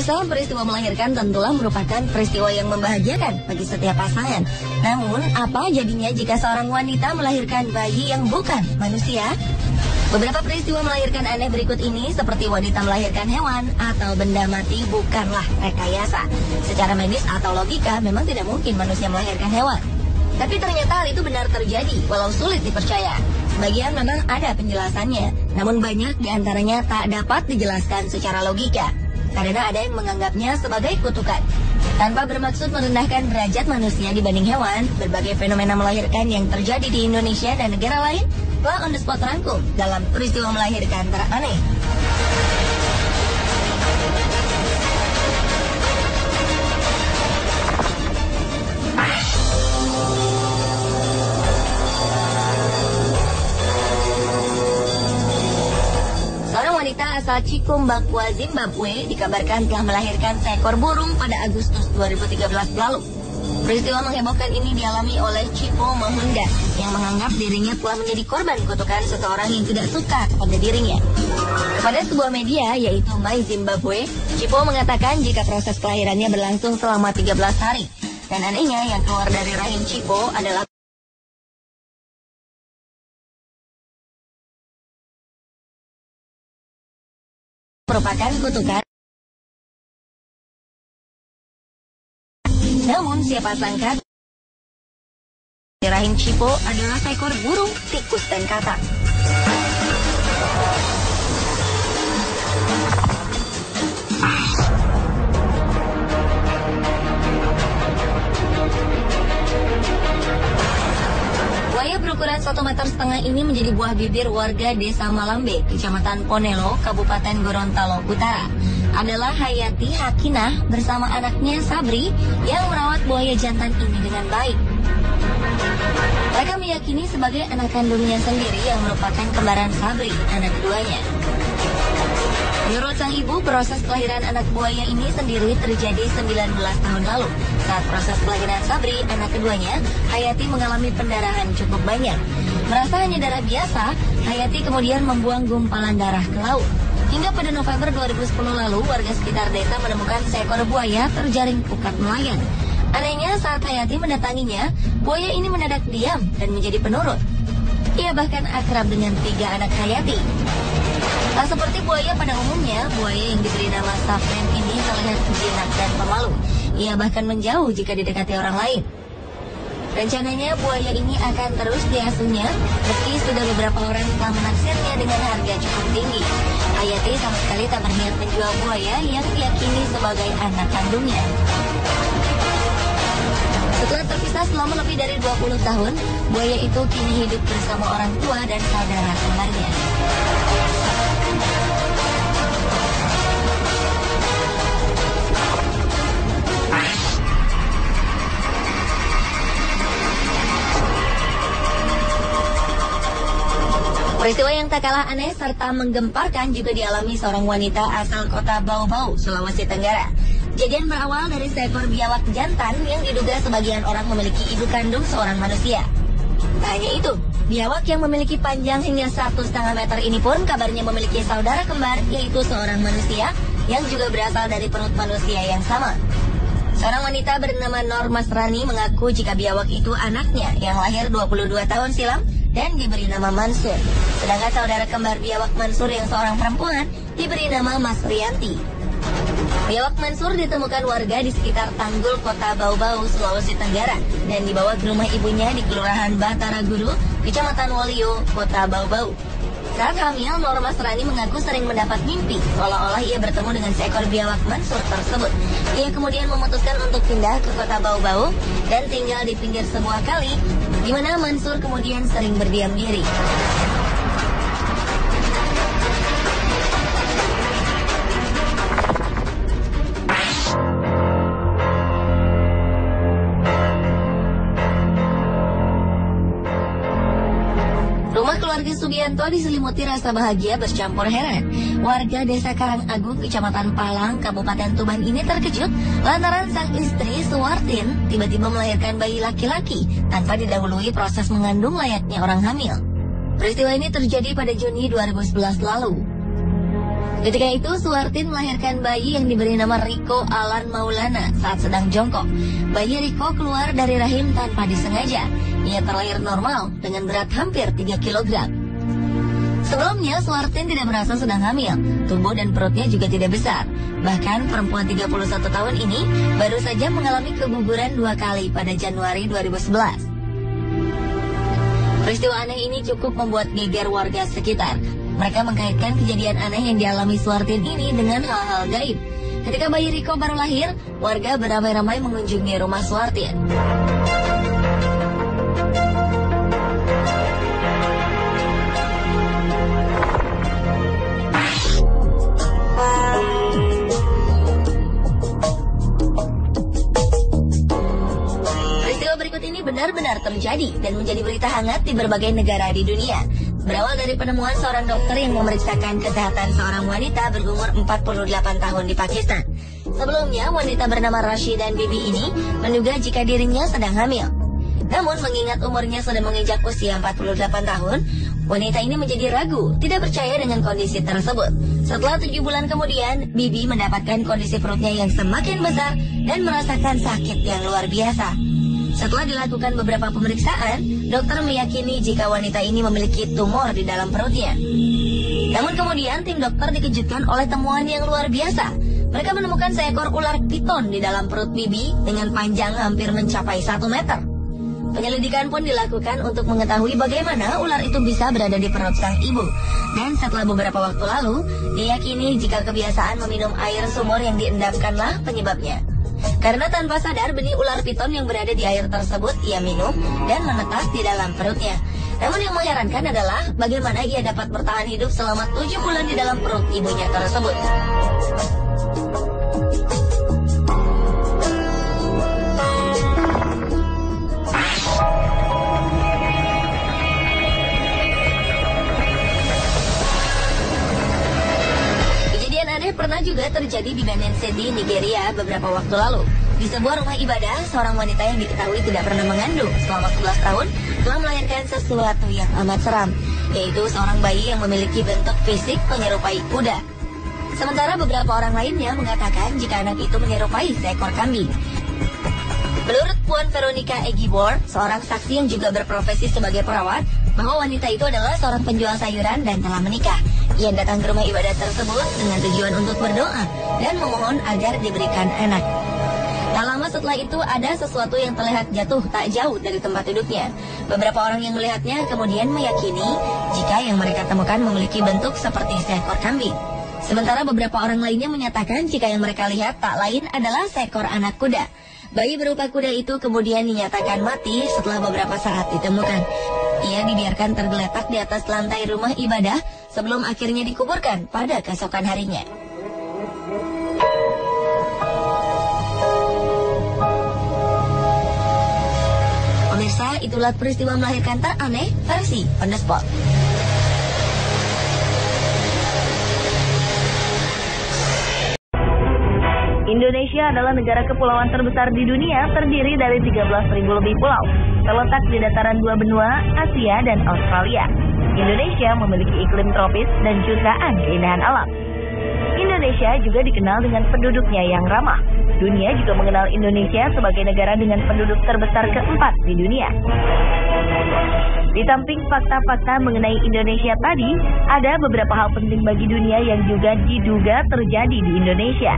Pemirsa, peristiwa melahirkan tentulah merupakan peristiwa yang membahagiakan bagi setiap pasangan. Namun, apa jadinya jika seorang wanita melahirkan bayi yang bukan manusia? Beberapa peristiwa melahirkan aneh berikut ini seperti wanita melahirkan hewan atau benda mati bukanlah rekayasa. Secara medis atau logika memang tidak mungkin manusia melahirkan hewan. Tapi ternyata hal itu benar terjadi walau sulit dipercaya. Sebagian memang ada penjelasannya, namun banyak diantaranya tak dapat dijelaskan secara logika. Karena ada yang menganggapnya sebagai kutukan. Tanpa bermaksud merendahkan derajat manusia dibanding hewan, berbagai fenomena melahirkan yang terjadi di Indonesia dan negara lain telah on the spot rangkum dalam peristiwa melahirkan teraneh. Wanita asal Cikumbakwa, Zimbabwe dikabarkan telah melahirkan seekor burung pada Agustus 2013 lalu. Peristiwa menghebohkan ini dialami oleh Chipo Mahunda yang menganggap dirinya telah menjadi korban kutukan seseorang yang tidak suka kepada dirinya. Pada sebuah media yaitu My Zimbabwe, Chipo mengatakan jika proses kelahirannya berlangsung selama 13 hari. Dan anehnya yang keluar dari rahim Chipo adalah merupakan kutukan. Namun siapa sangka di rahim Chipo adalah seekor burung, tikus dan katak. Buaya berukuran 1,5 meter ini menjadi buah bibir warga Desa Malambe, Kecamatan Ponelo, Kabupaten Gorontalo Utara. Adalah Hayati Hakinah bersama anaknya Sabri yang merawat buaya jantan ini dengan baik. Mereka meyakini sebagai anak kandungnya sendiri yang merupakan kembaran Sabri, anak keduanya. Menurut sang ibu, proses kelahiran anak buaya ini sendiri terjadi 19 tahun lalu. Saat proses kelahiran Sabri, anak keduanya, Hayati mengalami pendarahan cukup banyak. Merasa hanya darah biasa, Hayati kemudian membuang gumpalan darah ke laut. Hingga pada November 2010 lalu, warga sekitar desa menemukan seekor buaya terjaring pukat nelayan. Anehnya, saat Hayati mendatanginya, buaya ini mendadak diam dan menjadi penurut. Ia bahkan akrab dengan 3 anak Hayati. Tak seperti buaya pada umumnya, buaya yang diberi nama Safren ini terlihat jinak dan pemalu. Ia bahkan menjauh jika didekati orang lain. Rencananya buaya ini akan terus diasuhnya, meski sudah beberapa orang telah menaksirnya dengan harga cukup tinggi. Hayati sama sekali tak berniat menjual buaya yang diyakini sebagai anak kandungnya. Setelah terpisah selama lebih dari 20 tahun, buaya itu kini hidup bersama orang tua dan saudara kembarnya. Peristiwa yang tak kalah aneh serta menggemparkan juga dialami seorang wanita asal kota Bau-Bau, Sulawesi Tenggara. Kejadian berawal dari seekor biawak jantan yang diduga sebagian orang memiliki ibu kandung seorang manusia. Tak hanya itu, biawak yang memiliki panjang hingga 1,5 meter ini pun kabarnya memiliki saudara kembar, yaitu seorang manusia yang juga berasal dari perut manusia yang sama. Seorang wanita bernama Nur Masrani mengaku jika biawak itu anaknya yang lahir 22 tahun silam dan diberi nama Mansur. Sedangkan saudara kembar biawak Mansur yang seorang perempuan diberi nama Mas Rianti. Biawak Mansur ditemukan warga di sekitar Tanggul, Kota Bau-Bau, Sulawesi Tenggara dan dibawa ke rumah ibunya di Kelurahan Batara Guru, Kecamatan Wolio, Kota Bau-Bau. Saat hamil, Nur Masrani mengaku sering mendapat mimpi seolah-olah ia bertemu dengan seekor biawak Mansur tersebut. Ia kemudian memutuskan untuk pindah ke Kota Bau-Bau dan tinggal di pinggir sebuah kali, di mana Mansur kemudian sering berdiam diri. Rumah keluarga Subianto diselimuti rasa bahagia bercampur heran. Warga Desa Karangagung, Kecamatan Palang, Kabupaten Tuban ini terkejut lantaran sang istri Suwartin tiba-tiba melahirkan bayi laki-laki tanpa didahului proses mengandung layaknya orang hamil. Peristiwa ini terjadi pada Juni 2011 lalu. Ketika itu, Suwartin melahirkan bayi yang diberi nama Riko Alan Maulana saat sedang jongkok. Bayi Riko keluar dari rahim tanpa disengaja. Ia terlahir normal dengan berat hampir 3 kg. Sebelumnya, Suwartin tidak merasa sedang hamil. Tubuh dan perutnya juga tidak besar. Bahkan perempuan 31 tahun ini baru saja mengalami keguguran 2 kali pada Januari 2011. Peristiwa aneh ini cukup membuat geger warga sekitar. Mereka mengkaitkan kejadian aneh yang dialami Suwartin ini dengan hal-hal gaib. Ketika bayi Riko baru lahir, warga beramai-ramai mengunjungi rumah Suwartin. Berikut ini benar-benar terjadi dan menjadi berita hangat di berbagai negara di dunia. Berawal dari penemuan seorang dokter yang memeriksakan kesehatan seorang wanita berumur 48 tahun di Pakistan. Sebelumnya, wanita bernama Rashidan Bibi ini menduga jika dirinya sedang hamil. Namun, mengingat umurnya sudah menginjak usia 48 tahun, wanita ini menjadi ragu, tidak percaya dengan kondisi tersebut. Setelah 7 bulan kemudian, Bibi mendapatkan kondisi perutnya yang semakin besar dan merasakan sakit yang luar biasa. Setelah dilakukan beberapa pemeriksaan, dokter meyakini jika wanita ini memiliki tumor di dalam perutnya. Namun kemudian tim dokter dikejutkan oleh temuan yang luar biasa. Mereka menemukan seekor ular piton di dalam perut Bibi dengan panjang hampir mencapai 1 meter. Penyelidikan pun dilakukan untuk mengetahui bagaimana ular itu bisa berada di perut sang ibu. Dan setelah beberapa waktu lalu, diyakini jika kebiasaan meminum air sumur yang diendapkanlah penyebabnya. Karena tanpa sadar benih ular piton yang berada di air tersebut ia minum dan menetas di dalam perutnya. Namun yang mengherankan adalah bagaimana ia dapat bertahan hidup selama 7 bulan di dalam perut ibunya tersebut. Pernah juga terjadi di Benin City, Nigeria beberapa waktu lalu. Di sebuah rumah ibadah, seorang wanita yang diketahui tidak pernah mengandung selama 11 tahun telah melahirkan sesuatu yang amat seram, yaitu seorang bayi yang memiliki bentuk fisik menyerupai kuda. Sementara beberapa orang lainnya mengatakan jika anak itu menyerupai seekor kambing. Menurut Puan Veronica Egibor, seorang saksi yang juga berprofesi sebagai perawat, bahwa wanita itu adalah seorang penjual sayuran dan telah menikah. Ia datang ke rumah ibadah tersebut dengan tujuan untuk berdoa dan memohon agar diberikan anak. Tak lama setelah itu ada sesuatu yang terlihat jatuh tak jauh dari tempat duduknya. Beberapa orang yang melihatnya kemudian meyakini jika yang mereka temukan memiliki bentuk seperti seekor kambing. Sementara beberapa orang lainnya menyatakan jika yang mereka lihat tak lain adalah seekor anak kuda. Bayi berupa kuda itu kemudian dinyatakan mati setelah beberapa saat ditemukan. Ia dibiarkan tergeletak di atas lantai rumah ibadah sebelum akhirnya dikuburkan pada keesokan harinya. Pemirsa, itulah peristiwa melahirkan teraneh versi On The Spot. Indonesia adalah negara kepulauan terbesar di dunia, terdiri dari 13.000 lebih pulau, terletak di dataran 2 benua, Asia dan Australia. Indonesia memiliki iklim tropis dan jutaan keindahan alam. Indonesia juga dikenal dengan penduduknya yang ramah. Dunia juga mengenal Indonesia sebagai negara dengan penduduk terbesar keempat di dunia. Di samping fakta-fakta mengenai Indonesia tadi, ada beberapa hal penting bagi dunia yang juga diduga terjadi di Indonesia.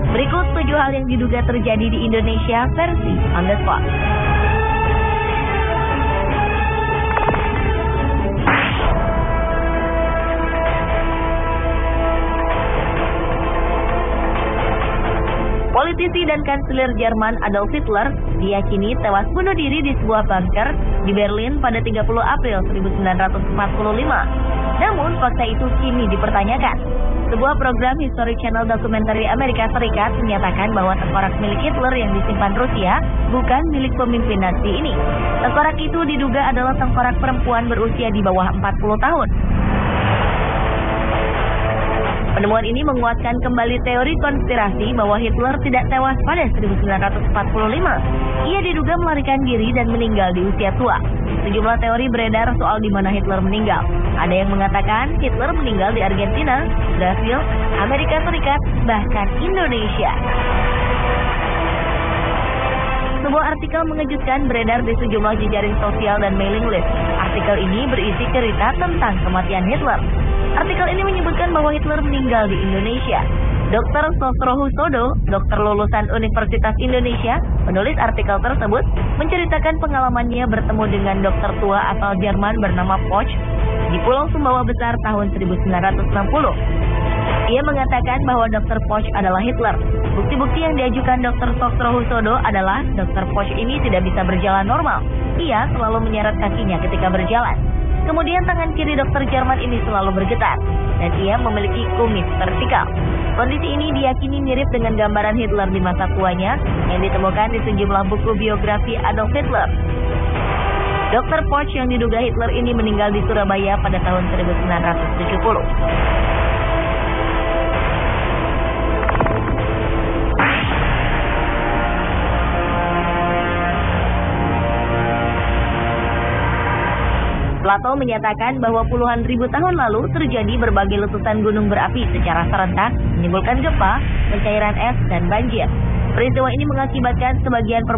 Berikut 7 hal yang diduga terjadi di Indonesia versi On The Spot. Politisi dan kanselir Jerman Adolf Hitler diyakini tewas bunuh diri di sebuah bunker di Berlin pada 30 April 1945. Namun fakta itu kini dipertanyakan. Sebuah program History Channel dokumenter Amerika Serikat menyatakan bahwa tengkorak milik Hitler yang disimpan Rusia bukan milik pemimpin Nazi ini. Tengkorak itu diduga adalah tengkorak perempuan berusia di bawah 40 tahun. Penemuan ini menguatkan kembali teori konspirasi bahwa Hitler tidak tewas pada 1945. Ia diduga melarikan diri dan meninggal di usia tua. Sejumlah teori beredar soal di mana Hitler meninggal. Ada yang mengatakan Hitler meninggal di Argentina, Brasil, Amerika Serikat, bahkan Indonesia. Sebuah artikel mengejutkan beredar di sejumlah jejaring sosial dan mailing list. Artikel ini berisi cerita tentang kematian Hitler. Artikel ini menyebutkan bahwa Hitler meninggal di Indonesia. Dr. Sosrohusodo, dokter lulusan Universitas Indonesia, menulis artikel tersebut menceritakan pengalamannya bertemu dengan dokter tua asal Jerman bernama Poch di Pulau Sumbawa Besar tahun 1960. Ia mengatakan bahwa Dr. Poch adalah Hitler. Bukti-bukti yang diajukan Dr. Sosrohusodo adalah Dr. Poch ini tidak bisa berjalan normal. Ia selalu menyeret kakinya ketika berjalan. Kemudian tangan kiri dokter Jerman ini selalu bergetar, dan ia memiliki kumis vertikal. Kondisi ini diyakini mirip dengan gambaran Hitler di masa tuanya yang ditemukan di sejumlah buku biografi Adolf Hitler. Dr. Poch yang diduga Hitler ini meninggal di Surabaya pada tahun 1970. Plato menyatakan bahwa puluhan ribu tahun lalu terjadi berbagai letusan gunung berapi secara serentak, menimbulkan gempa, pencairan es, dan banjir. Peristiwa ini mengakibatkan sebagian permukaan